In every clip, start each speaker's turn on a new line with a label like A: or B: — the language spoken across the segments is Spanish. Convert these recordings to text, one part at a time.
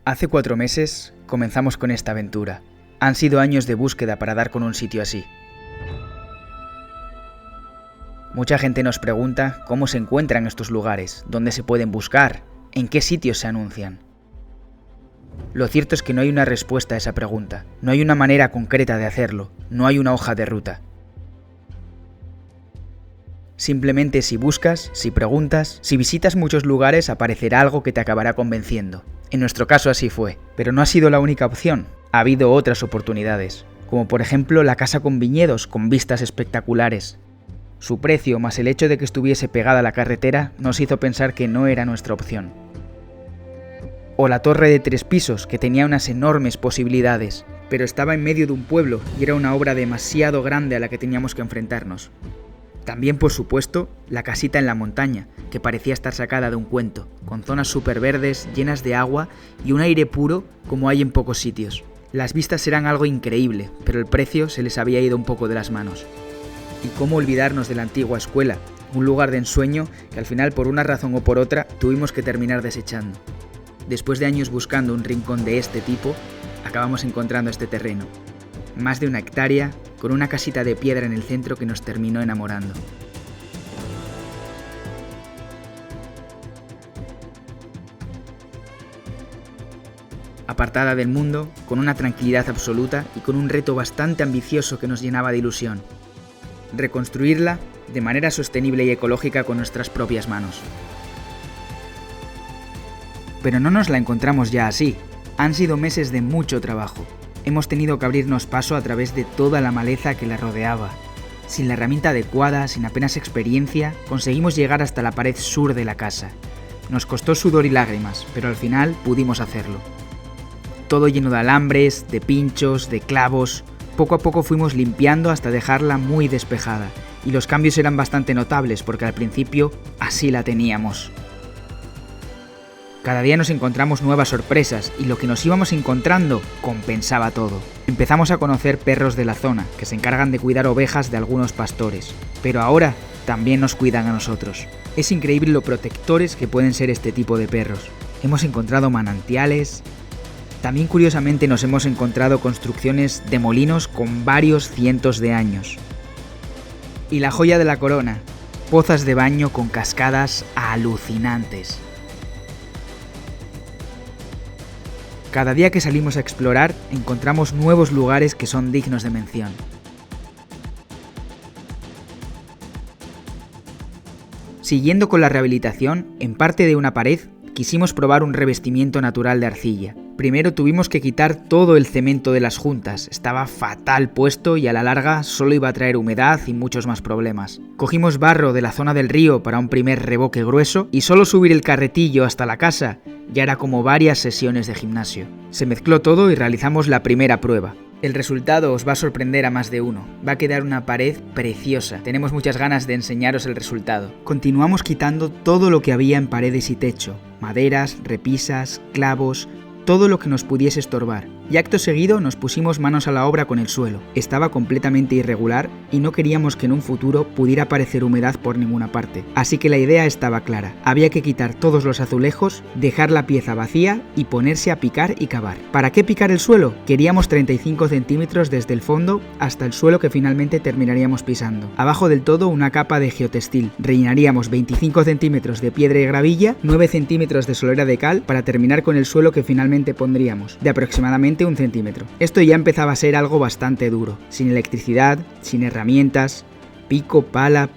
A: Hace 4 meses comenzamos con esta aventura. Han sido años de búsqueda para dar con un sitio así. Mucha gente nos pregunta cómo se encuentran estos lugares, dónde se pueden buscar, en qué sitios se anuncian. Lo cierto es que no hay una respuesta a esa pregunta, no hay una manera concreta de hacerlo, no hay una hoja de ruta. Simplemente si buscas, si preguntas, si visitas muchos lugares aparecerá algo que te acabará convenciendo. En nuestro caso así fue, pero no ha sido la única opción. Ha habido otras oportunidades, como por ejemplo la casa con viñedos con vistas espectaculares. Su precio más el hecho de que estuviese pegada a la carretera nos hizo pensar que no era nuestra opción. O la torre de 3 pisos, que tenía unas enormes posibilidades, pero estaba en medio de un pueblo y era una obra demasiado grande a la que teníamos que enfrentarnos. También, por supuesto, la casita en la montaña, que parecía estar sacada de un cuento, con zonas súper verdes, llenas de agua y un aire puro como hay en pocos sitios. Las vistas eran algo increíble, pero el precio se les había ido un poco de las manos. Y cómo olvidarnos de la antigua escuela, un lugar de ensueño que al final por una razón o por otra tuvimos que terminar desechando. Después de años buscando un rincón de este tipo, acabamos encontrando este terreno. Más de 1 hectárea, con una casita de piedra en el centro que nos terminó enamorando. Apartada del mundo, con una tranquilidad absoluta y con un reto bastante ambicioso que nos llenaba de ilusión. Reconstruirla de manera sostenible y ecológica con nuestras propias manos. Pero no nos la encontramos ya así. Han sido meses de mucho trabajo. Hemos tenido que abrirnos paso a través de toda la maleza que la rodeaba. Sin la herramienta adecuada, sin apenas experiencia, conseguimos llegar hasta la pared sur de la casa. Nos costó sudor y lágrimas, pero al final pudimos hacerlo. Todo lleno de alambres, de pinchos, de clavos. Poco a poco fuimos limpiando hasta dejarla muy despejada, y los cambios eran bastante notables porque al principio así la teníamos. Cada día nos encontramos nuevas sorpresas y lo que nos íbamos encontrando compensaba todo. Empezamos a conocer perros de la zona que se encargan de cuidar ovejas de algunos pastores, pero ahora también nos cuidan a nosotros. Es increíble lo protectores que pueden ser este tipo de perros. Hemos encontrado manantiales. También curiosamente nos hemos encontrado construcciones de molinos con varios cientos de años. Y la joya de la corona, pozas de baño con cascadas alucinantes. Cada día que salimos a explorar, encontramos nuevos lugares que son dignos de mención. Siguiendo con la rehabilitación, en parte de una pared, quisimos probar un revestimiento natural de arcilla. Primero tuvimos que quitar todo el cemento de las juntas, estaba fatal puesto y a la larga solo iba a traer humedad y muchos más problemas. Cogimos barro de la zona del río para un primer revoque grueso y solo subir el carretillo hasta la casa ya era como varias sesiones de gimnasio. Se mezcló todo y realizamos la primera prueba. El resultado os va a sorprender a más de uno. Va a quedar una pared preciosa. Tenemos muchas ganas de enseñaros el resultado. Continuamos quitando todo lo que había en paredes y techo. Maderas, repisas, clavos, todo lo que nos pudiese estorbar. Y acto seguido nos pusimos manos a la obra con el suelo. Estaba completamente irregular y no queríamos que en un futuro pudiera aparecer humedad por ninguna parte. Así que la idea estaba clara. Había que quitar todos los azulejos, dejar la pieza vacía y ponerse a picar y cavar. ¿Para qué picar el suelo? Queríamos 35 centímetros desde el fondo hasta el suelo que finalmente terminaríamos pisando. Abajo del todo una capa de geotextil. Rellenaríamos 25 centímetros de piedra y gravilla, 9 centímetros de solera de cal para terminar con el suelo que finalmente pondríamos, de aproximadamente 1 centímetro. Esto ya empezaba a ser algo bastante duro, sin electricidad, sin herramientas, pico, pala,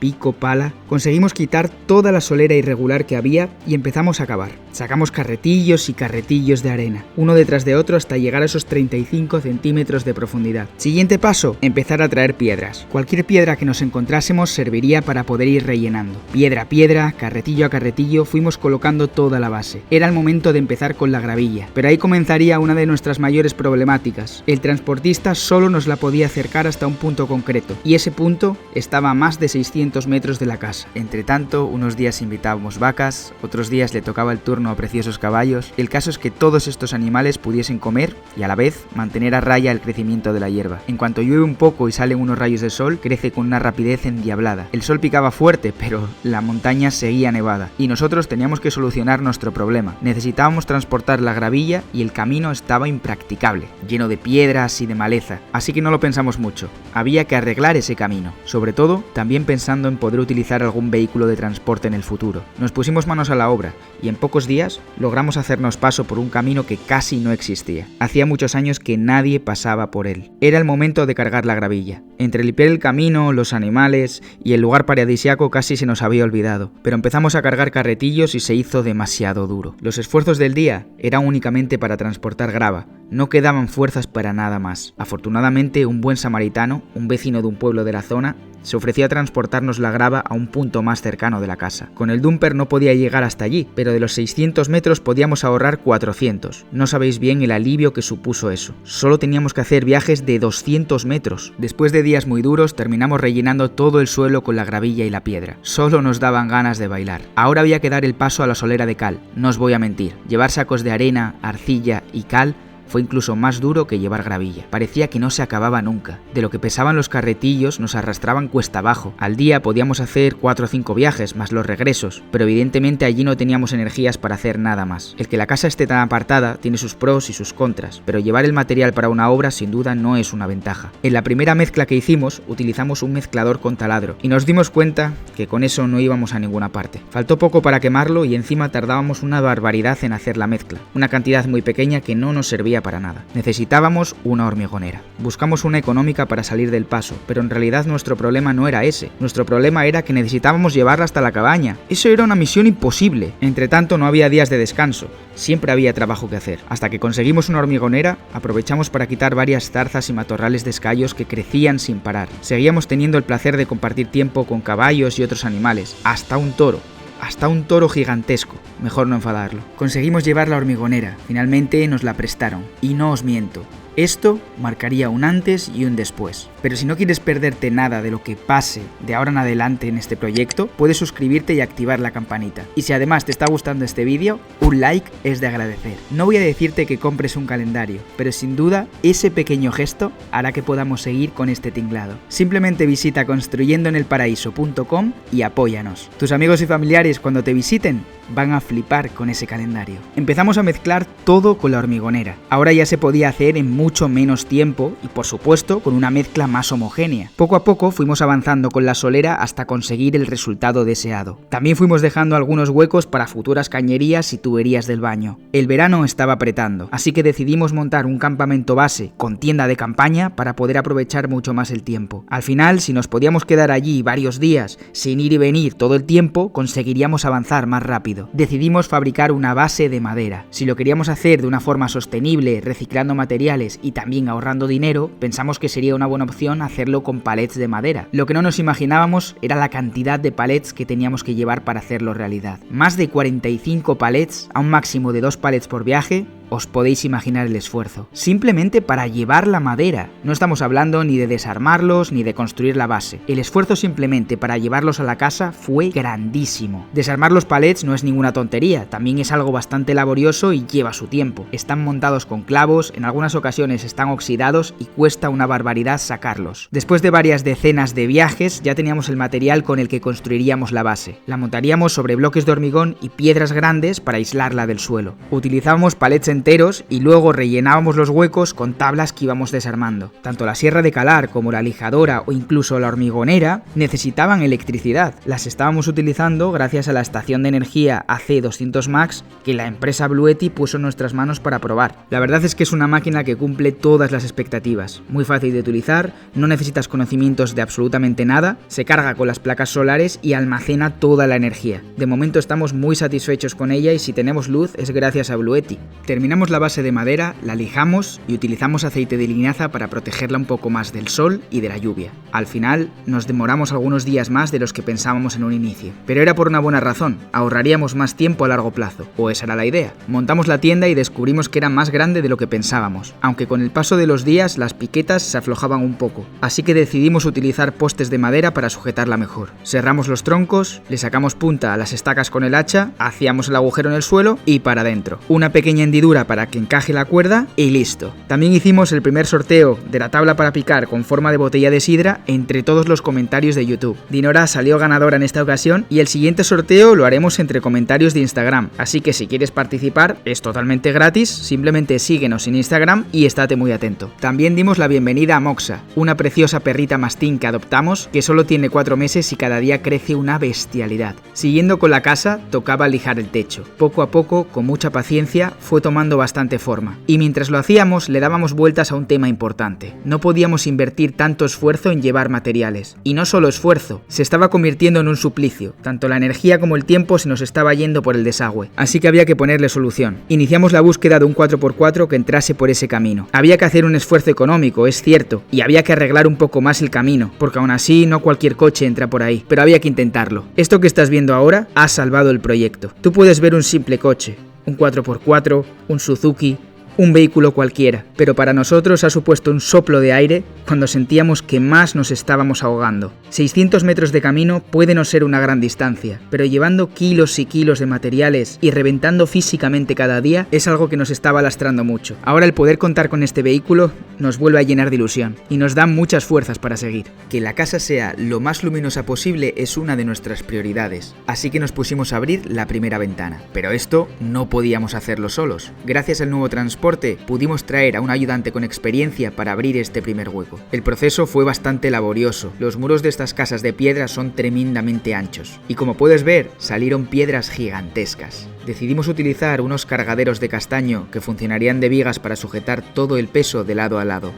A: conseguimos quitar toda la solera irregular que había y empezamos a cavar. Sacamos carretillos y carretillos de arena, uno detrás de otro hasta llegar a esos 35 centímetros de profundidad. Siguiente paso, empezar a traer piedras. Cualquier piedra que nos encontrásemos serviría para poder ir rellenando. Piedra a piedra, carretillo a carretillo, fuimos colocando toda la base. Era el momento de empezar con la gravilla, pero ahí comenzaría una de nuestras mayores problemáticas. El transportista solo nos la podía acercar hasta un punto concreto, y ese punto estaba estaba a más de 600 metros de la casa. Entre tanto, unos días invitábamos vacas, otros días le tocaba el turno a preciosos caballos. El caso es que todos estos animales pudiesen comer y a la vez mantener a raya el crecimiento de la hierba. En cuanto llueve un poco y salen unos rayos de sol, crece con una rapidez endiablada. El sol picaba fuerte, pero la montaña seguía nevada y nosotros teníamos que solucionar nuestro problema. Necesitábamos transportar la gravilla y el camino estaba impracticable, lleno de piedras y de maleza, así que no lo pensamos mucho. Había que arreglar ese camino, sobre todo también pensando en poder utilizar algún vehículo de transporte en el futuro. Nos pusimos manos a la obra y en pocos días logramos hacernos paso por un camino que casi no existía. Hacía muchos años que nadie pasaba por él. Era el momento de cargar la gravilla. Entre limpiar el camino, los animales y el lugar paradisíaco casi se nos había olvidado, pero empezamos a cargar carretillos y se hizo demasiado duro. Los esfuerzos del día eran únicamente para transportar grava, no quedaban fuerzas para nada más. Afortunadamente, un buen samaritano, un vecino de un pueblo de la zona, se ofreció a transportarnos la grava a un punto más cercano de la casa. Con el dumper no podía llegar hasta allí, pero de los 600 metros podíamos ahorrar 400. No sabéis bien el alivio que supuso eso. Solo teníamos que hacer viajes de 200 metros. Después de días muy duros, terminamos rellenando todo el suelo con la gravilla y la piedra. Solo nos daban ganas de bailar. Ahora había que dar el paso a la solera de cal. No os voy a mentir. Llevar sacos de arena, arcilla y cal fue incluso más duro que llevar gravilla. Parecía que no se acababa nunca. De lo que pesaban los carretillos nos arrastraban cuesta abajo. Al día podíamos hacer 4 o 5 viajes, más los regresos, pero evidentemente allí no teníamos energías para hacer nada más. El que la casa esté tan apartada tiene sus pros y sus contras, pero llevar el material para una obra sin duda no es una ventaja. En la primera mezcla que hicimos utilizamos un mezclador con taladro y nos dimos cuenta que con eso no íbamos a ninguna parte. Faltó poco para quemarlo y encima tardábamos una barbaridad en hacer la mezcla, una cantidad muy pequeña que no nos servía para nada. Necesitábamos una hormigonera. Buscamos una económica para salir del paso, pero en realidad nuestro problema no era ese. Nuestro problema era que necesitábamos llevarla hasta la cabaña. Eso era una misión imposible. Entre tanto, no había días de descanso. Siempre había trabajo que hacer. Hasta que conseguimos una hormigonera, aprovechamos para quitar varias zarzas y matorrales de escayos que crecían sin parar. Seguíamos teniendo el placer de compartir tiempo con caballos y otros animales, hasta un toro gigantesco, mejor no enfadarlo. Conseguimos llevar la hormigonera, finalmente nos la prestaron, y no os miento, esto marcaría un antes y un después. Pero si no quieres perderte nada de lo que pase de ahora en adelante en este proyecto, puedes suscribirte y activar la campanita. Y si además te está gustando este vídeo, un like es de agradecer. No voy a decirte que compres un calendario, pero sin duda ese pequeño gesto hará que podamos seguir con este tinglado. Simplemente visita construyendoenelparaíso.com y apóyanos. Tus amigos y familiares cuando te visiten van a flipar con ese calendario. Empezamos a mezclar todo con la hormigonera. Ahora ya se podía hacer en mucho menos tiempo y por supuesto con una mezcla más homogénea. Poco a poco fuimos avanzando con la solera hasta conseguir el resultado deseado. También fuimos dejando algunos huecos para futuras cañerías y tuberías del baño. El verano estaba apretando, así que decidimos montar un campamento base con tienda de campaña para poder aprovechar mucho más el tiempo. Al final, si nos podíamos quedar allí varios días sin ir y venir todo el tiempo, conseguiríamos avanzar más rápido. Decidimos fabricar una base de madera. Si lo queríamos hacer de una forma sostenible, reciclando materiales y también ahorrando dinero, pensamos que sería una buena opción hacerlo con palets de madera. Lo que no nos imaginábamos era la cantidad de palets que teníamos que llevar para hacerlo realidad. Más de 45 palets, a un máximo de 2 palets por viaje. Os podéis imaginar el esfuerzo. Simplemente para llevar la madera. No estamos hablando ni de desarmarlos ni de construir la base. El esfuerzo simplemente para llevarlos a la casa fue grandísimo. Desarmar los palets no es ninguna tontería, también es algo bastante laborioso y lleva su tiempo. Están montados con clavos, en algunas ocasiones están oxidados y cuesta una barbaridad sacarlos. Después de varias decenas de viajes ya teníamos el material con el que construiríamos la base. La montaríamos sobre bloques de hormigón y piedras grandes para aislarla del suelo. Utilizábamos palets enteros y luego rellenábamos los huecos con tablas que íbamos desarmando. Tanto la sierra de calar como la lijadora o incluso la hormigonera necesitaban electricidad. Las estábamos utilizando gracias a la estación de energía AC200 Max que la empresa Bluetti puso en nuestras manos para probar. La verdad es que es una máquina que cumple todas las expectativas. Muy fácil de utilizar, no necesitas conocimientos de absolutamente nada, se carga con las placas solares y almacena toda la energía. De momento estamos muy satisfechos con ella y si tenemos luz es gracias a Bluetti. Terminamos Terminamos la base de madera, la lijamos y utilizamos aceite de linaza para protegerla un poco más del sol y de la lluvia. Al final, nos demoramos algunos días más de los que pensábamos en un inicio. Pero era por una buena razón, ahorraríamos más tiempo a largo plazo, o esa era la idea. Montamos la tienda y descubrimos que era más grande de lo que pensábamos, aunque con el paso de los días las piquetas se aflojaban un poco, así que decidimos utilizar postes de madera para sujetarla mejor. Cerramos los troncos, le sacamos punta a las estacas con el hacha, hacíamos el agujero en el suelo y para adentro. Una pequeña hendidura para que encaje la cuerda y listo. También hicimos el primer sorteo de la tabla para picar con forma de botella de sidra entre todos los comentarios de YouTube. Dinora salió ganadora en esta ocasión y el siguiente sorteo lo haremos entre comentarios de Instagram, así que si quieres participar es totalmente gratis, simplemente síguenos en Instagram y estate muy atento. También dimos la bienvenida a Moxa, una preciosa perrita mastín que adoptamos que solo tiene 4 meses y cada día crece una bestialidad. Siguiendo con la casa, tocaba lijar el techo. Poco a poco, con mucha paciencia, fue tomando bastante forma. Y mientras lo hacíamos, le dábamos vueltas a un tema importante. No podíamos invertir tanto esfuerzo en llevar materiales. Y no solo esfuerzo, se estaba convirtiendo en un suplicio. Tanto la energía como el tiempo se nos estaba yendo por el desagüe. Así que había que ponerle solución. Iniciamos la búsqueda de un 4x4 que entrase por ese camino. Había que hacer un esfuerzo económico, es cierto, y había que arreglar un poco más el camino, porque aún así no cualquier coche entra por ahí, pero había que intentarlo. Esto que estás viendo ahora ha salvado el proyecto. Tú puedes ver un simple coche, un 4x4, un Suzuki, un vehículo cualquiera, pero para nosotros ha supuesto un soplo de aire cuando sentíamos que más nos estábamos ahogando. 600 metros de camino puede no ser una gran distancia, pero llevando kilos y kilos de materiales y reventando físicamente cada día es algo que nos estaba lastrando mucho. Ahora el poder contar con este vehículo nos vuelve a llenar de ilusión y nos da muchas fuerzas para seguir. Que la casa sea lo más luminosa posible es una de nuestras prioridades, así que nos pusimos a abrir la primera ventana. Pero esto no podíamos hacerlo solos. Gracias al nuevo transporte pudimos traer a un ayudante con experiencia para abrir este primer hueco. El proceso fue bastante laborioso. Los muros de estas casas de piedra son tremendamente anchos y como puedes ver salieron piedras gigantescas. Decidimos utilizar unos cargaderos de castaño que funcionarían de vigas para sujetar todo el peso de lado a lado.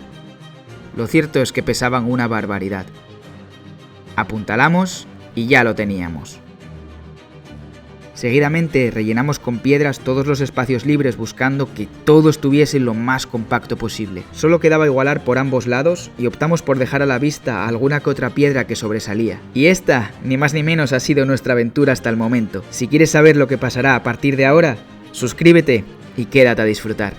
A: Lo cierto es que pesaban una barbaridad. Apuntalamos y ya lo teníamos. Seguidamente rellenamos con piedras todos los espacios libres buscando que todo estuviese lo más compacto posible. Solo quedaba igualar por ambos lados y optamos por dejar a la vista alguna que otra piedra que sobresalía. Y esta, ni más ni menos, ha sido nuestra aventura hasta el momento. Si quieres saber lo que pasará a partir de ahora, suscríbete y quédate a disfrutar.